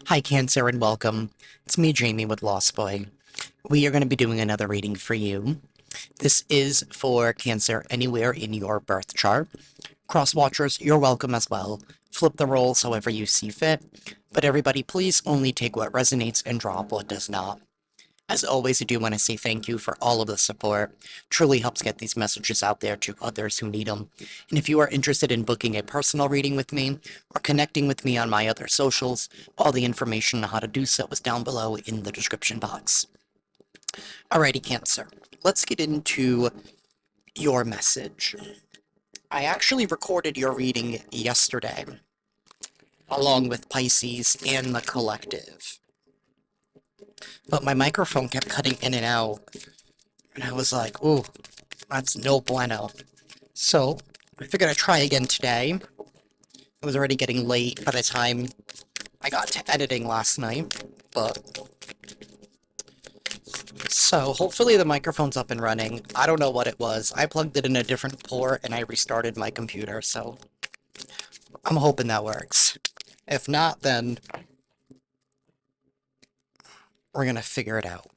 Hi, Cancer, and welcome. It's me, Jamie, with Lost Boy. We are going to be doing another reading for you. This is for Cancer anywhere in your birth chart. Cross watchers, you're welcome as well. Flip the roles however you see fit. But everybody, please only take what resonates and drop what does not. As always, I do want to say thank you for all of the support. Truly helps get these messages out there to others who need them. And if you are interested in booking a personal reading with me or connecting with me on my other socials, all the information on how to do so is down below in the description box. Alrighty, Cancer. Let's get into your message. I actually recorded your reading yesterday, along with Pisces and the Collective. But my microphone kept cutting in and out, and I was like, ooh, that's no bueno. So, I figured I'd try again today. It was already getting late by the time I got to editing last night, but... So, hopefully the microphone's up and running. I don't know what it was. I plugged it in a different port and I restarted my computer, so... I'm hoping that works. If not, then... we're gonna figure it out.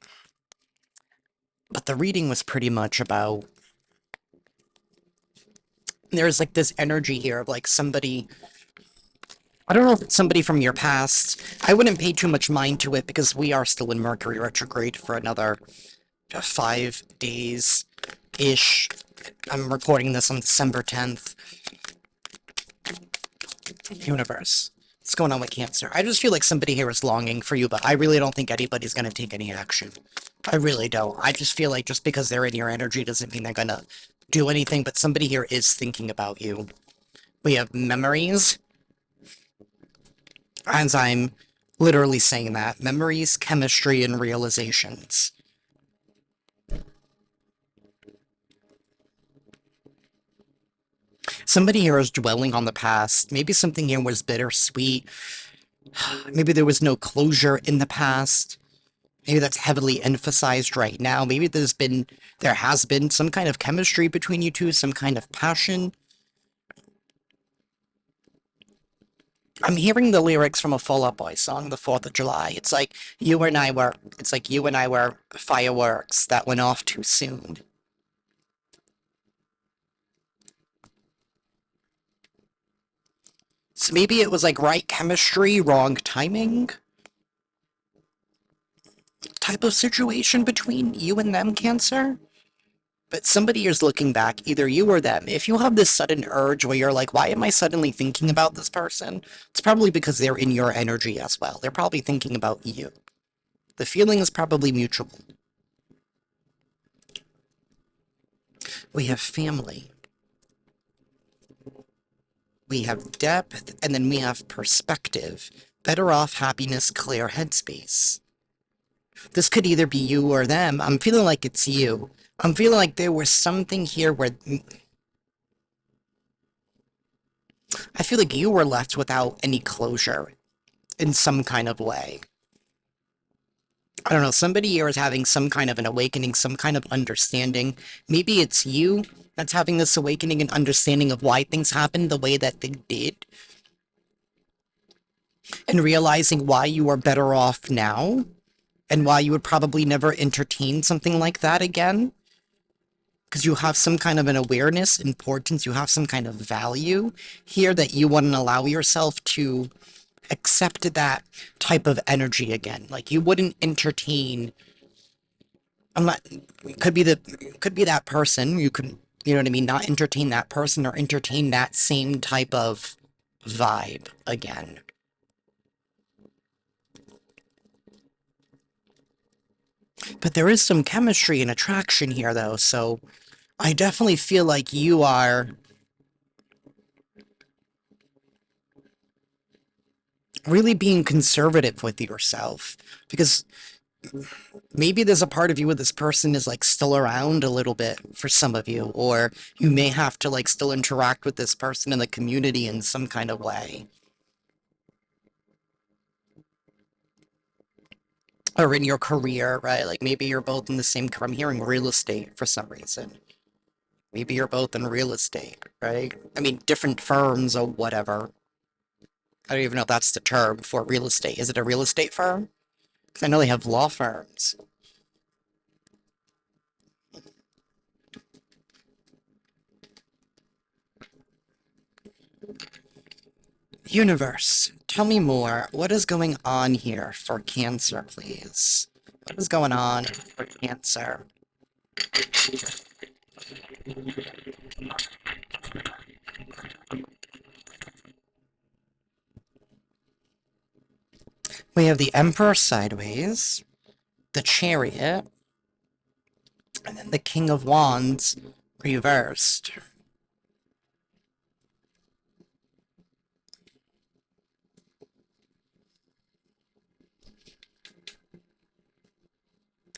But the reading was pretty much about... There's like this energy here of like somebody... I don't know if it's somebody from your past. I wouldn't pay too much mind to it because we are still in Mercury retrograde for another 5 days-ish. I'm recording this on December 10th. Universe. What's going on with Cancer? I just feel like somebody here is longing for you, but I really don't think anybody's going to take any action. I really don't. I just feel like just because they're in your energy doesn't mean they're going to do anything, but somebody here is thinking about you. We have memories, as I'm literally saying that. Memories, chemistry, and realizations. Somebody here is dwelling on the past. Maybe something here was bittersweet. Maybe there was no closure in the past. Maybe that's heavily emphasized right now. Maybe there has been some kind of chemistry between you two, some kind of passion. I'm hearing the lyrics from a Fall Out Boy song, the 4th of July. It's like you and I were fireworks that went off too soon. So maybe it was like right chemistry, wrong timing type of situation between you and them, Cancer. But somebody is looking back, either you or them. If you have this sudden urge where you're like, why am I suddenly thinking about this person? It's probably because they're in your energy as well. They're probably thinking about you. The feeling is probably mutual. We have family. We have depth, and then we have perspective. Better off, happiness, clear headspace. This could either be you or them. I'm feeling like it's you. I'm feeling like there was something here where I feel like you were left without any closure in some kind of way. I don't know, somebody here is having some kind of an awakening, some kind of understanding. Maybe it's you that's having this awakening and understanding of why things happened the way that they did, and realizing why you are better off now, and why you would probably never entertain something like that again. Because you have some kind of an awareness, importance, you have some kind of value here that you wouldn't allow yourself to accept that type of energy again. Like you wouldn't entertain. I'm not. Could be that person. You could, you know what I mean. Not entertain that person or entertain that same type of vibe again. But there is some chemistry and attraction here, though. So I definitely feel like you are really being conservative with yourself because maybe there's a part of you where this person is like still around a little bit for some of you, or you may have to like still interact with this person in the community in some kind of way, or in your career, right? Like maybe you're both in the same, I'm hearing real estate for some reason. Maybe you're both in real estate, right? I mean, different firms or whatever. I don't even know if that's the term for real estate. Is it a real estate firm? Because I know they have law firms. Universe, tell me more. What is going on here for Cancer, please? What is going on for Cancer? We have the Emperor sideways, the Chariot, and then the King of Wands reversed.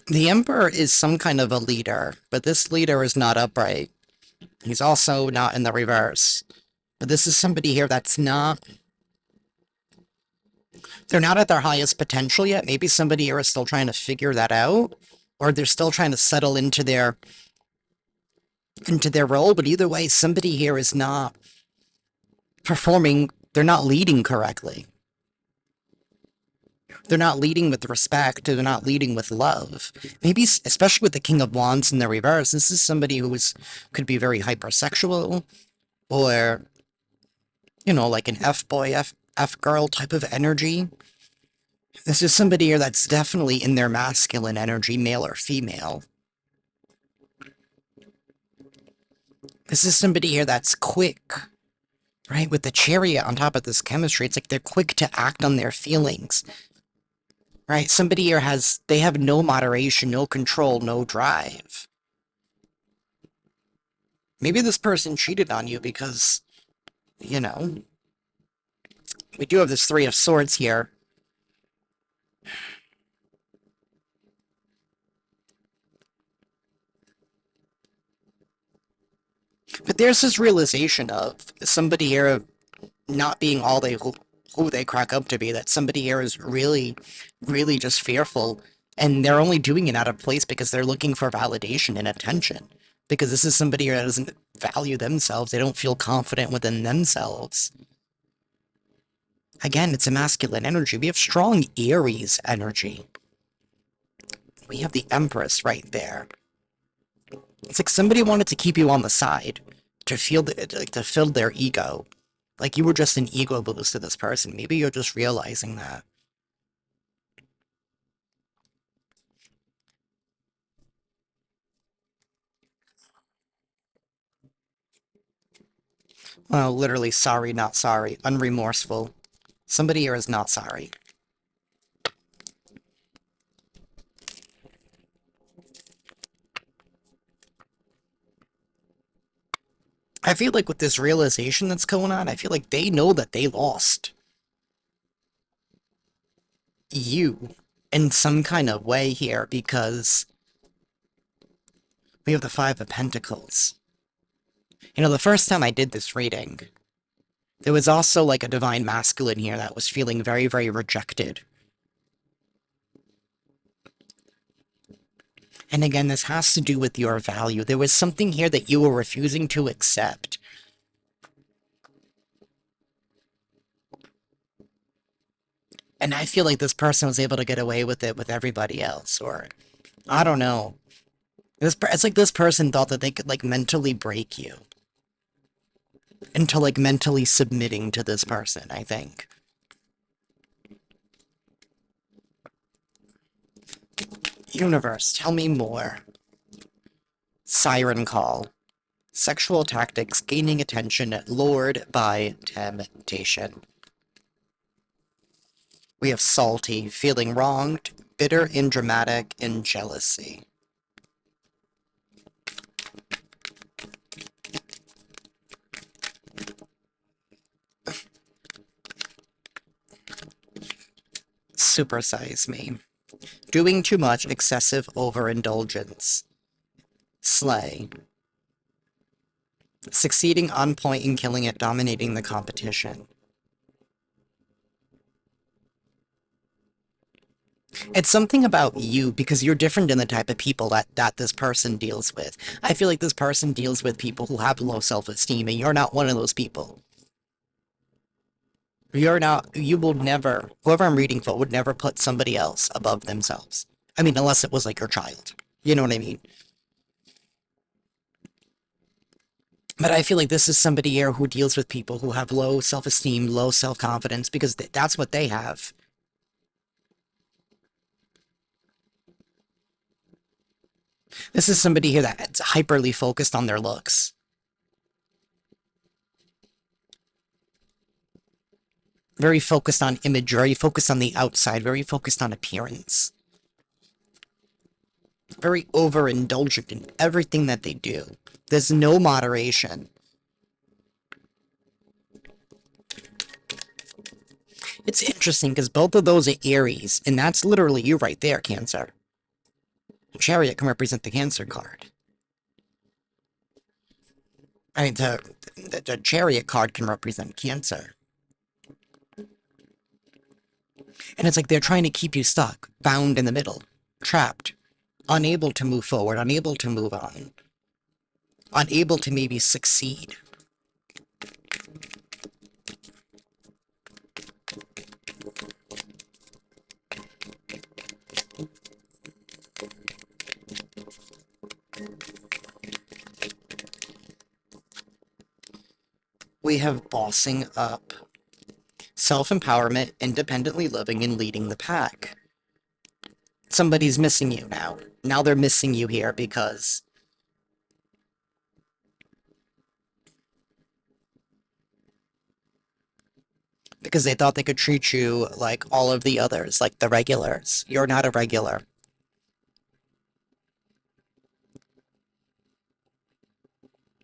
The Emperor is some kind of a leader, but this leader is not upright. He's also not in the reverse. But this is somebody here that's not... They're not at their highest potential yet. Maybe somebody here is still trying to figure that out. Or they're still trying to settle into their role, but either way, somebody here is not performing, they're not leading correctly. They're not leading with respect, they're not leading with love. Maybe, especially with the King of Wands in the reverse, this is somebody who could be very hypersexual, or, you know, like an F-boy, F-girl type of energy. This is somebody here that's definitely in their masculine energy, male or female. This is somebody here that's quick, right? With the Chariot on top of this chemistry, it's like they're quick to act on their feelings, right? Somebody here they have no moderation, no control, no drive. Maybe this person cheated on you because, you know, we do have this Three of Swords here. But there's this realization of somebody here not being all who they crack up to be, that somebody here is really, really just fearful, and they're only doing it out of place because they're looking for validation and attention. Because this is somebody here that doesn't value themselves, they don't feel confident within themselves. Again, it's a masculine energy. We have strong Aries energy. We have the Empress right there. It's like somebody wanted to keep you on the side to to fill their ego. Like you were just an ego boost to this person. Maybe you're just realizing that. Well, literally sorry, not sorry. Unremorseful. Somebody here is not sorry. I feel like with this realization that's going on, I feel like they know that they lost you in some kind of way here, because we have the Five of Pentacles. You know, the first time I did this reading, there was also like a divine masculine here that was feeling very, very rejected. And again, this has to do with your value. There was something here that you were refusing to accept. And I feel like this person was able to get away with it with everybody else, or I don't know. It's like this person thought that they could like mentally break you into like mentally submitting to this person, I think. Universe, tell me more. Siren call. Sexual tactics gaining attention lured by temptation. We have salty, feeling wronged, bitter and dramatic, and jealousy. Supersize me. Doing too much, excessive overindulgence. Slay. Succeeding on point and killing it, dominating the competition. It's something about you, because you're different in the type of people that this person deals with. I feel like this person deals with people who have low self-esteem, and you're not one of those people. You're not, you will never, whoever I'm reading for would never put somebody else above themselves. I mean, unless it was like your child. You know what I mean? But I feel like this is somebody here who deals with people who have low self-esteem, low self-confidence, because that's what they have. This is somebody here that's hyperly focused on their looks. Very focused on image, very focused on the outside, very focused on appearance. Very overindulgent in everything that they do. There's no moderation. It's interesting because both of those are Aries, and that's literally you right there, Cancer. Chariot can represent the Cancer card. I mean, the Chariot card can represent Cancer. And it's like they're trying to keep you stuck, bound in the middle, trapped, unable to move forward, unable to move on, unable to maybe succeed. We have bossing up, self-empowerment, independently living, and leading the pack. Somebody's missing you now. Now they're missing you here because they thought they could treat you like all of the others, like the regulars. You're not a regular.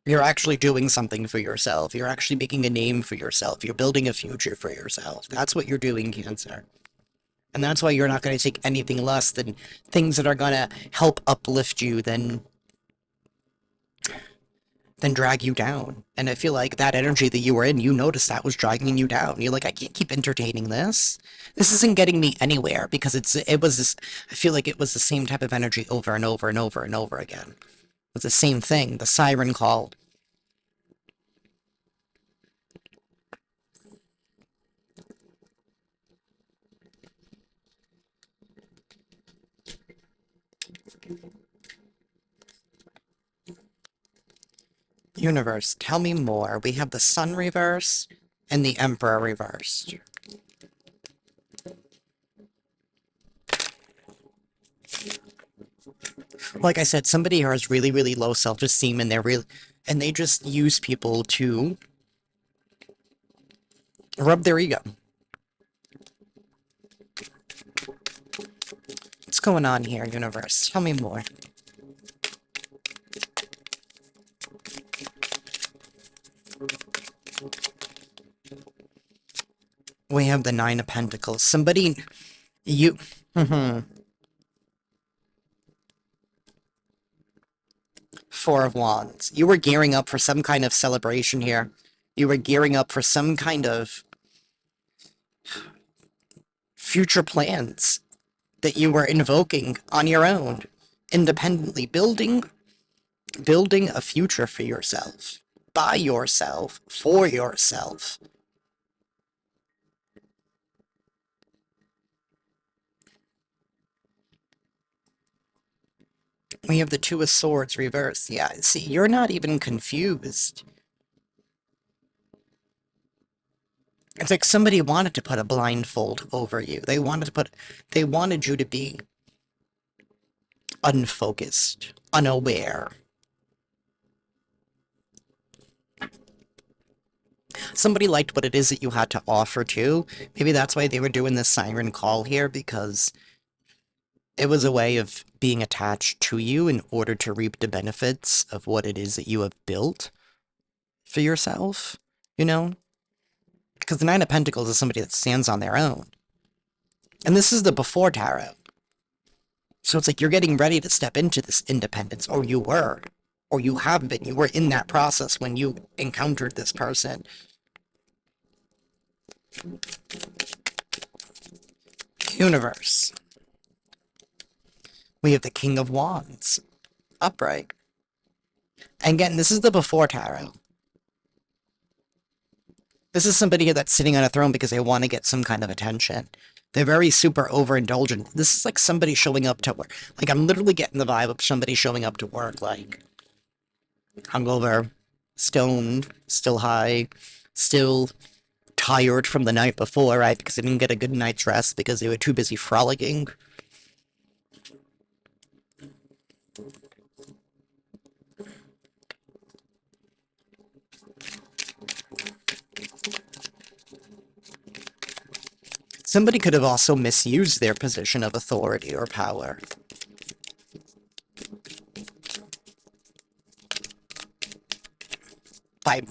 You're actually doing something for yourself. You're actually making a name for yourself. You're building a future for yourself. That's what you're doing, Cancer. And that's why you're not going to take anything less than things that are going to help uplift you than drag you down. And I feel like that energy that you were in, you noticed that was dragging you down. You're like, I can't keep entertaining this. This isn't getting me anywhere because it was this, I feel like it was the same type of energy over and over and over and over again. It was the same thing, the siren call. Universe, tell me more. We have the Sun reverse and the Emperor reversed. Like I said, somebody here has really, really low self-esteem and and they just use people to rub their ego. What's going on here, Universe? Tell me more. We have the Nine of Pentacles. Somebody, you, Four of Wands. You were gearing up for some kind of celebration here. You were gearing up for some kind of future plans that you were invoking on your own, independently, building a future for yourself, by yourself, for yourself. We have the Two of Swords reversed. Yeah, see, you're not even confused. It's like somebody wanted to put a blindfold over you. They wanted you to be unfocused, unaware. Somebody liked what it is that you had to offer too. Maybe that's why they were doing this siren call here, because it was a way of being attached to you in order to reap the benefits of what it is that you have built for yourself, you know? Because the Nine of Pentacles is somebody that stands on their own. And this is the before tarot. So it's like you're getting ready to step into this independence, or you were, or you have been. You were in that process when you encountered this person. Universe. We have the King of Wands, upright. And again, this is the before tarot. This is somebody here that's sitting on a throne because they want to get some kind of attention. They're very super overindulgent. This is like somebody showing up to work. Like, I'm literally getting the vibe of somebody showing up to work, like, hungover, stoned, still high, still tired from the night before, right? Because they didn't get a good night's rest because they were too busy frolicking. Somebody could have also misused their position of authority or power by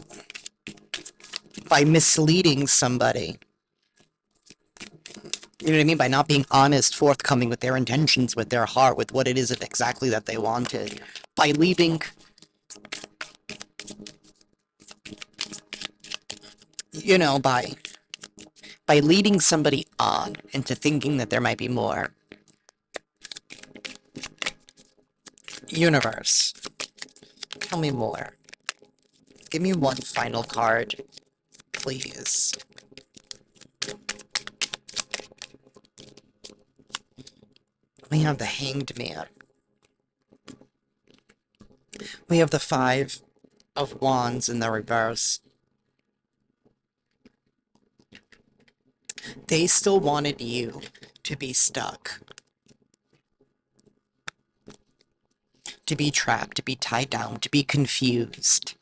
misleading somebody. You know what I mean? By not being honest, forthcoming with their intentions, with their heart, with what it is exactly that they wanted. By leaving, you know, by leading somebody on into thinking that there might be more. Universe, tell me more. Give me one final card, please. We have the Hanged Man. We have the Five of Wands in the reverse. They still wanted you to be stuck, to be trapped, to be tied down, to be confused.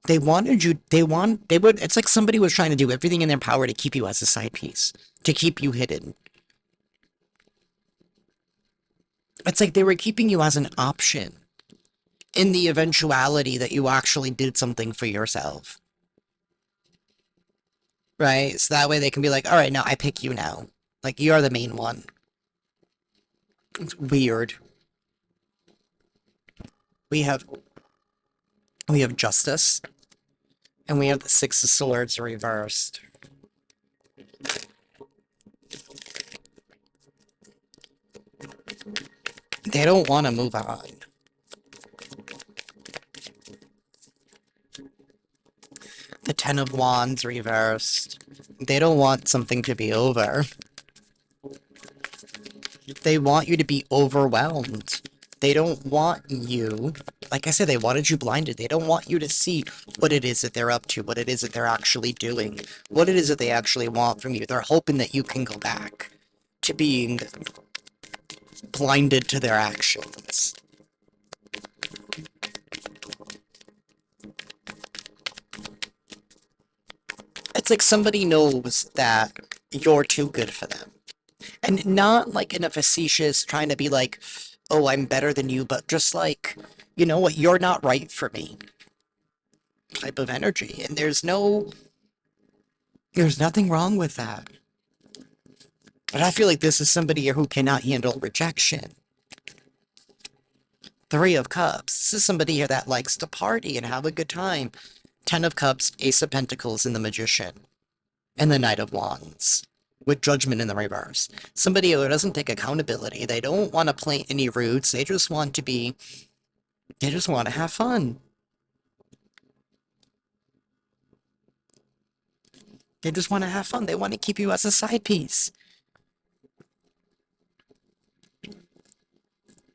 They wanted you, they would, it's like somebody was trying to do everything in their power to keep you as a side piece, to keep you hidden. It's like they were keeping you as an option in the eventuality that you actually did something for yourself. Right? So that way they can be like, all right, now I pick you now. Like, you're the main one. It's weird. We have justice, and we have the Six of Swords reversed. They don't want to move on. The Ten of Wands reversed. They don't want something to be over. They want you to be overwhelmed. They don't want you, like I said, they wanted you blinded. They don't want you to see what it is that they're up to, what it is that they're actually doing, what it is that they actually want from you. They're hoping that you can go back to being blinded to their actions. It's like somebody knows that you're too good for them. And not like in a facetious trying to be like, oh, I'm better than you, but just like, you know what, you're not right for me type of energy. And there's nothing wrong with that. But I feel like this is somebody here who cannot handle rejection. Three of Cups. This is somebody here that likes to party and have a good time. Ten of Cups, Ace of Pentacles, and the Magician. And the Knight of Wands. With Judgment in the reverse. Somebody who doesn't take accountability. They don't want to plant any roots. They just want to have fun. They just want to have fun. They want to keep you as a side piece.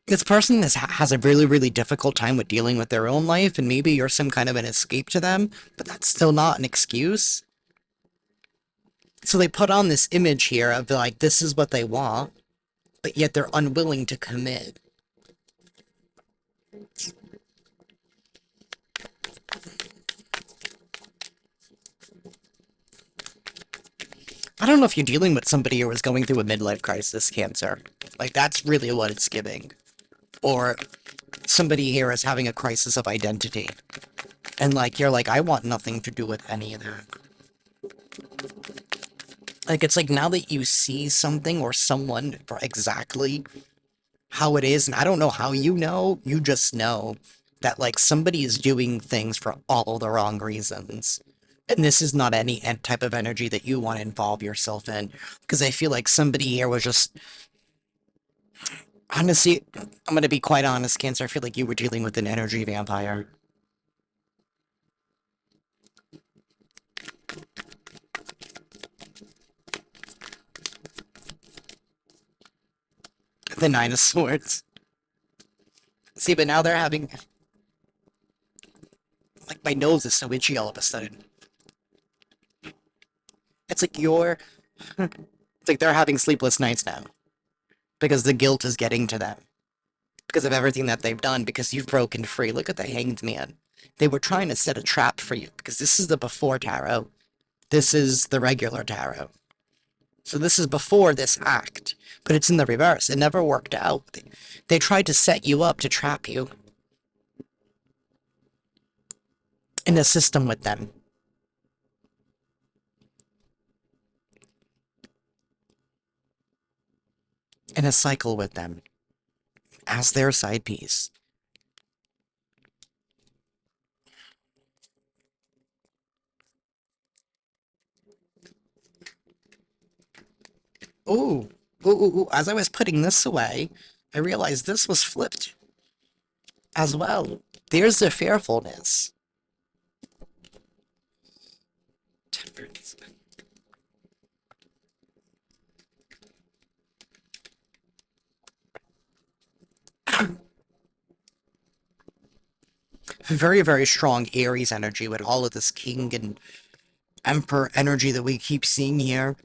This person has a really, really difficult time with dealing with their own life, and maybe you're some kind of an escape to them, but that's still not an excuse. So they put on this image here of like, this is what they want, but yet they're unwilling to commit. I don't know if you're dealing with somebody who is going through a midlife crisis, Cancer. Like, that's really what it's giving. Or somebody here is having a crisis of identity. And like, you're like, I want nothing to do with any of that. Like, it's like now that you see something or someone for exactly how it is, and I don't know how you know, you just know that like somebody is doing things for all of the wrong reasons. And this is not any type of energy that you want to involve yourself in. Because I feel like somebody here was just, honestly, I'm going to be quite honest, Cancer, I feel like you were dealing with an energy vampire. The Nine of Swords. See, but now they're having... Like, my nose is so itchy all of a sudden. It's like you're... It's like they're having sleepless nights now. Because the guilt is getting to them. Because of everything that they've done. Because you've broken free. Look at the Hanged Man. They were trying to set a trap for you. Because this is the before tarot. This is the regular tarot. So this is before this act. But it's in the reverse. It never worked out. They tried to set you up to trap you. In a system with them. In a cycle with them. As their side piece. Ooh. Ooh. As I was putting this away, I realized this was flipped as well. There's the fearfulness. Temperance. Very, very strong Aries energy with all of this King and Emperor energy that we keep seeing here.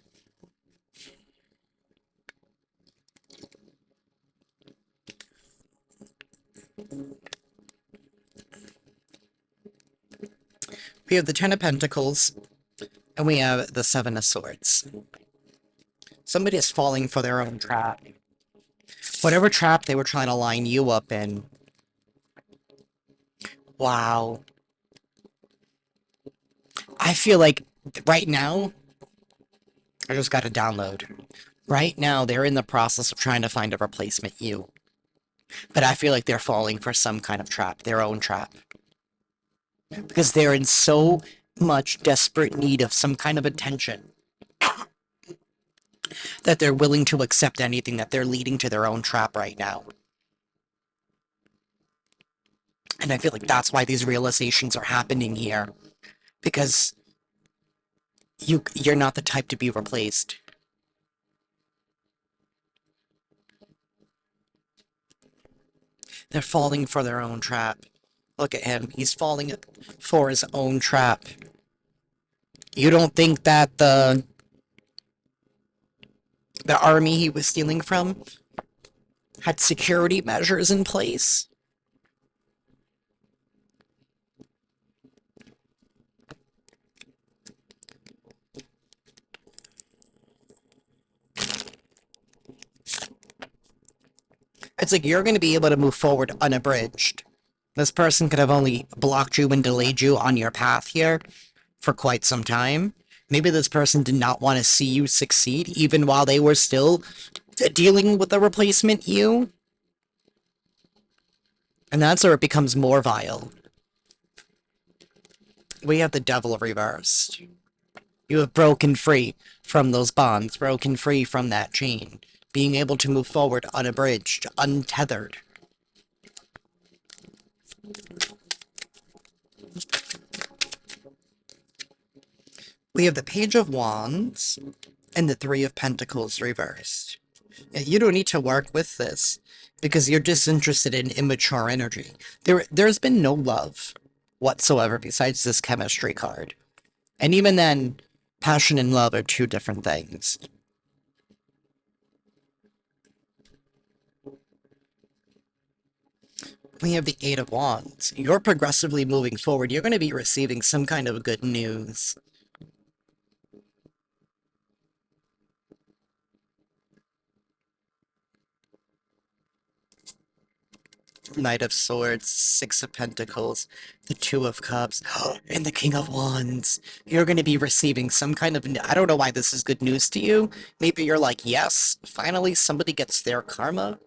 We have the Ten of Pentacles, and we have the Seven of Swords. Somebody is falling for their own trap. Whatever trap they were trying to line you up in. Wow. I feel like right now, I just got a download. Right now, they're in the process of trying to find a replacement you. But I feel like they're falling for some kind of trap, their own trap. Because they're in so much desperate need of some kind of attention that they're willing to accept anything, that they're leading to their own trap right now. And I feel like that's why these realizations are happening here. Because you're not the type to be replaced. They're falling for their own trap. Look at him. He's falling for his own trap. You don't think that the army he was stealing from had security measures in place? It's like you're going to be able to move forward unabridged. This person could have only blocked you and delayed you on your path here for quite some time. Maybe this person did not want to see you succeed, even while they were still dealing with the replacement you. And that's where it becomes more vile. We have the Devil reversed. You have broken free from those bonds, broken free from that chain, being able to move forward unabridged, untethered. We have the Page of Wands and the Three of Pentacles reversed. You don't need to work with this because you're disinterested in immature energy. There's been no love whatsoever besides this chemistry card. And even then, passion and love are two different things. We have the Eight of Wands. You're progressively moving forward. You're going to be receiving some kind of good news. Knight of Swords, Six of Pentacles, the Two of Cups, and the King of Wands. You're going to be receiving some kind of... I don't know why this is good news to you. Maybe you're like, yes, finally somebody gets their karma.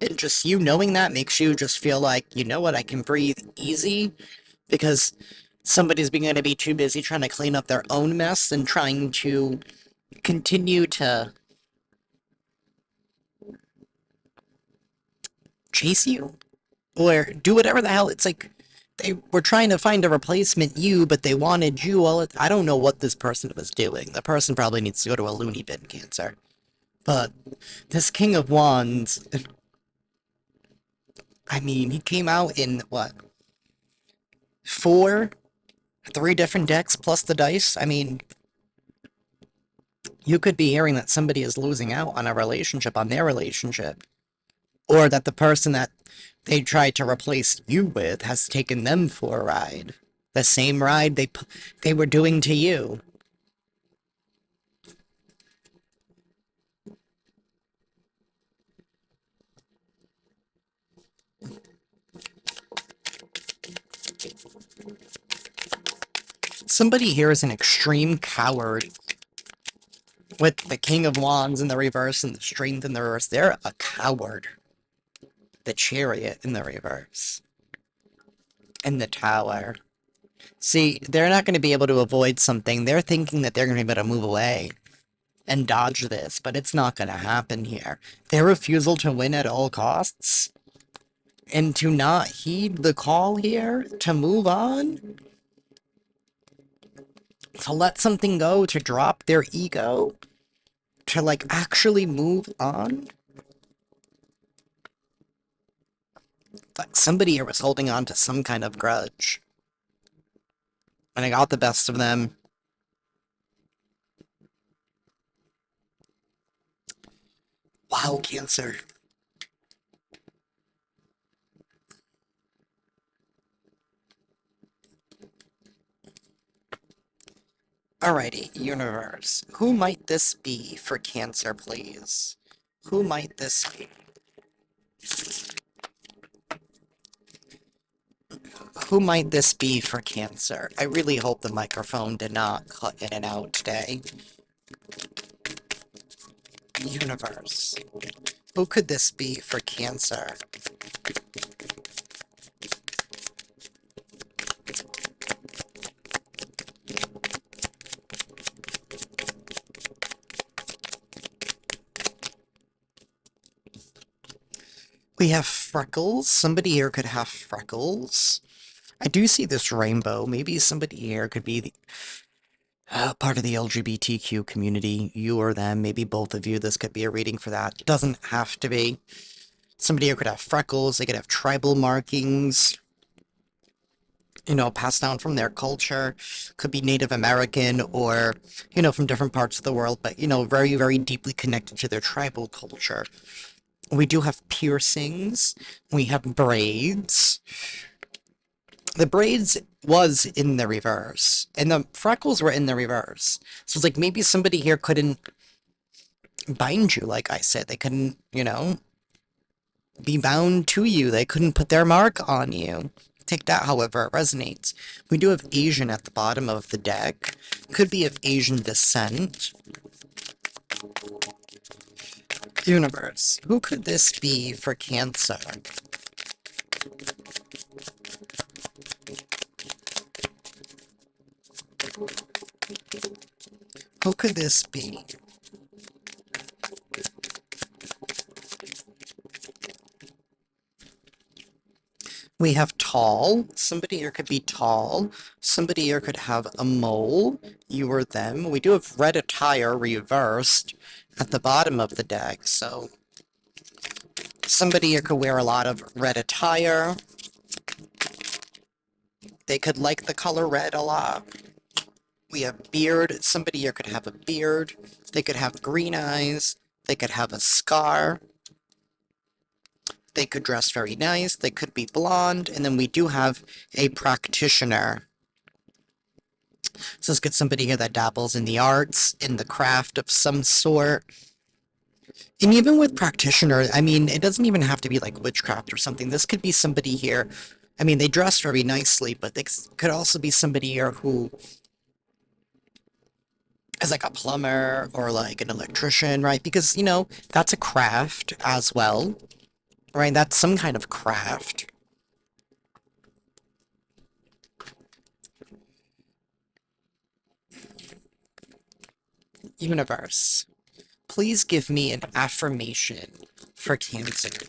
And just you knowing that makes you just feel like, you know what, I can breathe easy. Because somebody's going to be too busy trying to clean up their own mess and trying to continue to chase you. Or do whatever the hell. It's like they were trying to find a replacement you, but they wanted you all. I don't know what this person was doing. The person probably needs to go to a loony bin, Cancer. But this King of Wands, I mean, he came out in what? Four? Three different decks plus the dice? I mean, you could be hearing that somebody is losing out on a relationship, on their relationship. Or that the person that they tried to replace you with has taken them for a ride. The same ride they were doing to you. Somebody here is an extreme coward with the King of Wands in the reverse and the Strength in the reverse. They're a coward. The Chariot in the reverse. And the Tower. See, they're not going to be able to avoid something. They're thinking that they're going to be able to move away and dodge this, but it's not going to happen here. Their refusal to win at all costs and to not heed the call here, to move on, to let something go, to drop their ego, to like actually move on. Like somebody here was holding on to some kind of grudge. And I got the best of them. Wow, Cancer. Alrighty, Universe. Who might this be for Cancer, please? Who might this be? Who might this be for Cancer? I really hope the microphone did not cut in and out today. Universe. Who could this be for Cancer? We have freckles. Somebody here could have freckles. I do see this rainbow. Maybe somebody here could be the, part of the LGBTQ community. You or them, maybe both of you. This could be a reading for that. Doesn't have to be. Somebody here could have freckles. They could have tribal markings, you know, passed down from their culture. Could be Native American or, you know, from different parts of the world, but, you know, very, very deeply connected to their tribal culture. We do have piercings. We have braids. The braids was in the reverse, and the freckles were in the reverse. So it's like maybe somebody here couldn't bind you, like I said. They couldn't, you know, be bound to you. They couldn't put their mark on you. Take that however it resonates. We do have Asian at the bottom of the deck. Could be of Asian descent. Universe. Who could this be for Cancer? Who could this be? We have tall. Somebody here could be tall. Somebody here could have a mole. You or them. We do have red attire reversed at the bottom of the deck, so somebody here could wear a lot of red attire. They could like the color red a lot. We have beard. Somebody here could have a beard. They could have green eyes. They could have a scar. They could dress very nice. They could be blonde. And then we do have a practitioner. So let's get somebody here that dabbles in the arts, in the craft of some sort. And even with practitioner, I mean, it doesn't even have to be like witchcraft or something. This could be somebody here. I mean, they dress very nicely, but they could also be somebody here who is like a plumber or like an electrician, right? Because, you know, that's a craft as well, right? That's some kind of craft. Universe, please give me an affirmation for Cancer.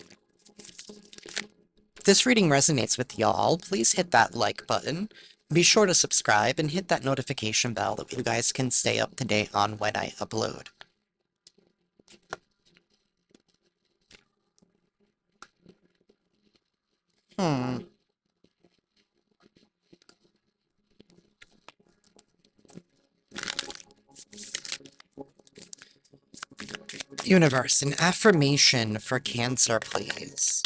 If this reading resonates with y'all, please hit that like button. Be sure to subscribe and hit that notification bell that you guys can stay up to date on when I upload. Hmm. Universe, an affirmation for Cancer, please.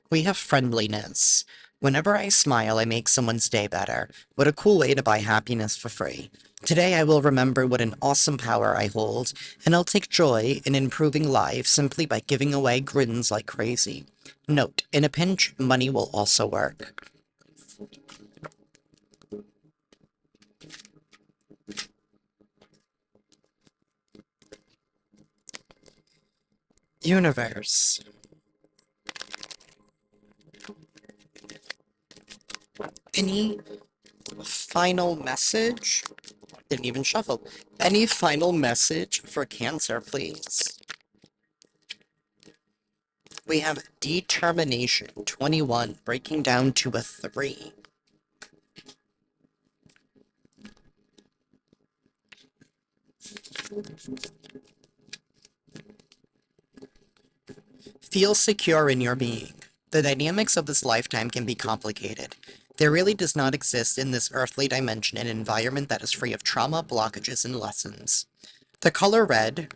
We have friendliness. Whenever I smile, I make someone's day better. What a cool way to buy happiness for free. Today, I will remember what an awesome power I hold, and I'll take joy in improving lives simply by giving away grins like crazy. Note, in a pinch, money will also work. Universe. Any final message? Didn't even shuffle. Any final message for Cancer, please? We have determination, 21, breaking down to a 3. Feel secure in your being. The dynamics of this lifetime can be complicated. There really does not exist in this earthly dimension an environment that is free of trauma, blockages, and lessons. The color red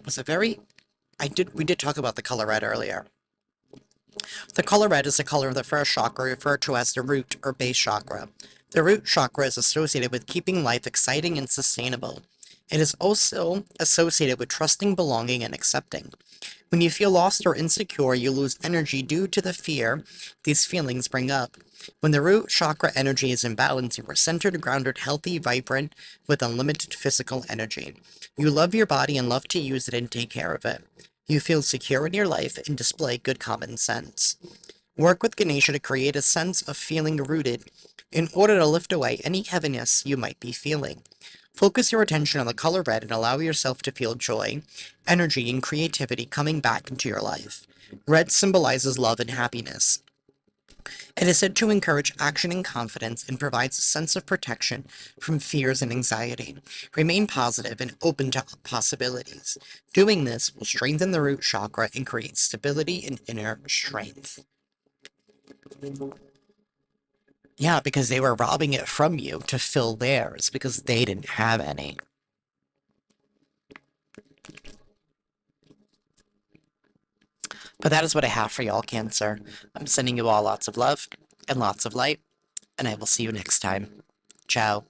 was a very we did talk about the color red earlier. The color red is the color of the first chakra referred to as the root or base chakra. The root chakra is associated with keeping life exciting and sustainable. It is also associated with trusting, belonging, and accepting. When you feel lost or insecure, you lose energy due to the fear these feelings bring up. When the root chakra energy is in balance, you are centered, grounded, healthy, vibrant, with unlimited physical energy. You love your body and love to use it and take care of it. You feel secure in your life and display good common sense. Work with Ganesha to create a sense of feeling rooted in order to lift away any heaviness you might be feeling. Focus your attention on the color red and allow yourself to feel joy, energy, and creativity coming back into your life. Red symbolizes love and happiness. It is said to encourage action and confidence and provides a sense of protection from fears and anxiety. Remain positive and open to possibilities. Doing this will strengthen the root chakra and create stability and inner strength. Yeah, because they were robbing it from you to fill theirs because they didn't have any. But that is what I have for y'all, Cancer. I'm sending you all lots of love and lots of light, and I will see you next time. Ciao.